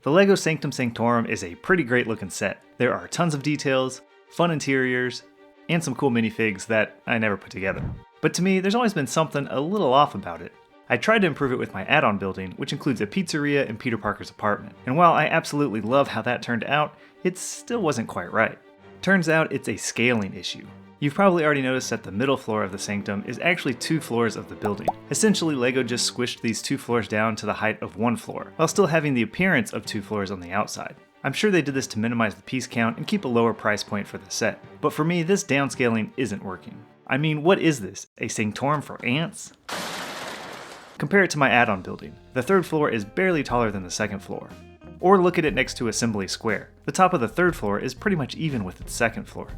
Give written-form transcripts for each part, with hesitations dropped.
The Lego Sanctum Sanctorum is a pretty great looking set. There are tons of details, fun interiors, and some cool minifigs that I never put together. But to me, there's always been something a little off about it. I tried to improve it with my add-on building, which includes a pizzeria and Peter Parker's apartment. And while I absolutely love how that turned out, it still wasn't quite right. Turns out it's a scaling issue. You've probably already noticed that the middle floor of the Sanctum is actually 2 floors of the building. Essentially, Lego just squished these 2 floors down to the height of 1 floor, while still having the appearance of 2 floors on the outside. I'm sure they did this to minimize the piece count and keep a lower price point for the set. But for me, this downscaling isn't working. I mean, what is this? A Sanctorum for ants? Compare it to my add-on building. The 3rd floor is barely taller than the 2nd floor. Or look at it next to Assembly Square. The top of the 3rd floor is pretty much even with its 2nd floor.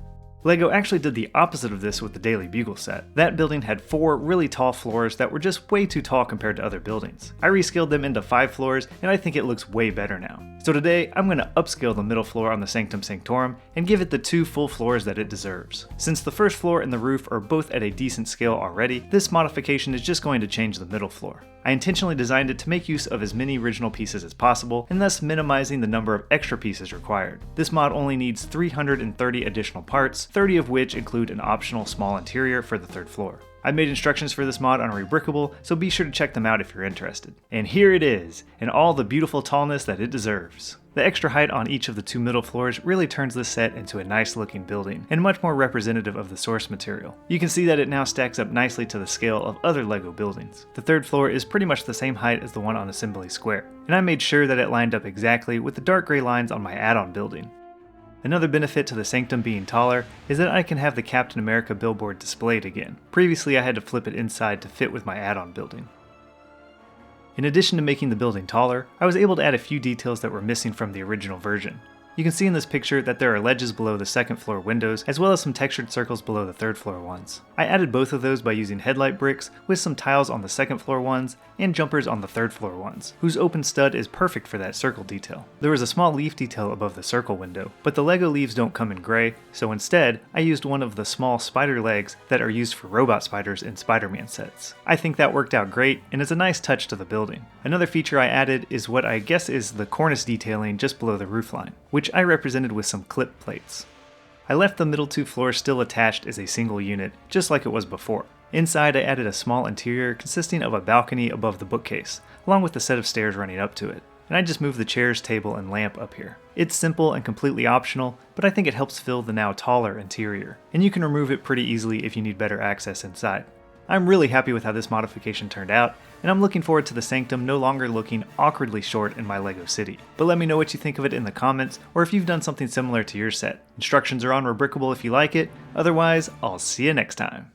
Lego actually did the opposite of this with the Daily Bugle set. That building had 4 really tall floors that were just way too tall compared to other buildings. I rescaled them into 5 floors, and I think it looks way better now. So today, I'm going to upscale the middle floor on the Sanctum Sanctorum and give it the 2 full floors that it deserves. Since the 1st floor and the roof are both at a decent scale already, this modification is just going to change the middle floor. I intentionally designed it to make use of as many original pieces as possible, and thus minimizing the number of extra pieces required. This mod only needs 330 additional parts, 30 of which include an optional small interior for the 3rd floor. I made instructions for this mod on Rebrickable, so be sure to check them out if you're interested. And here it is, in all the beautiful tallness that it deserves. The extra height on each of the 2 middle floors really turns this set into a nice looking building, and much more representative of the source material. You can see that it now stacks up nicely to the scale of other Lego buildings. The 3rd floor is pretty much the same height as the one on Assembly Square, and I made sure that it lined up exactly with the dark gray lines on my add-on building. Another benefit to the Sanctum being taller is that I can have the Captain America billboard displayed again. Previously I had to flip it inside to fit with my add-on building. In addition to making the building taller, I was able to add a few details that were missing from the original version. You can see in this picture that there are ledges below the 2nd floor windows, as well as some textured circles below the 3rd floor ones. I added both of those by using headlight bricks, with some tiles on the 2nd floor ones, and jumpers on the 3rd floor ones, whose open stud is perfect for that circle detail. There was a small leaf detail above the circle window, but the Lego leaves don't come in gray, so instead, I used one of the small spider legs that are used for robot spiders in Spider-Man sets. I think that worked out great, and is a nice touch to the building. Another feature I added is what I guess is the cornice detailing just below the roofline, which I represented with some clip plates. I left the middle 2 floors still attached as a single unit, just like it was before. Inside I added a small interior consisting of a balcony above the bookcase, along with a set of stairs running up to it, and I just moved the chairs, table, and lamp up here. It's simple and completely optional, but I think it helps fill the now taller interior, and you can remove it pretty easily if you need better access inside. I'm really happy with how this modification turned out, and I'm looking forward to the Sanctum no longer looking awkwardly short in my Lego city. But let me know what you think of it in the comments, or if you've done something similar to your set. Instructions are on Rebrickable if you like it, otherwise, I'll see you next time.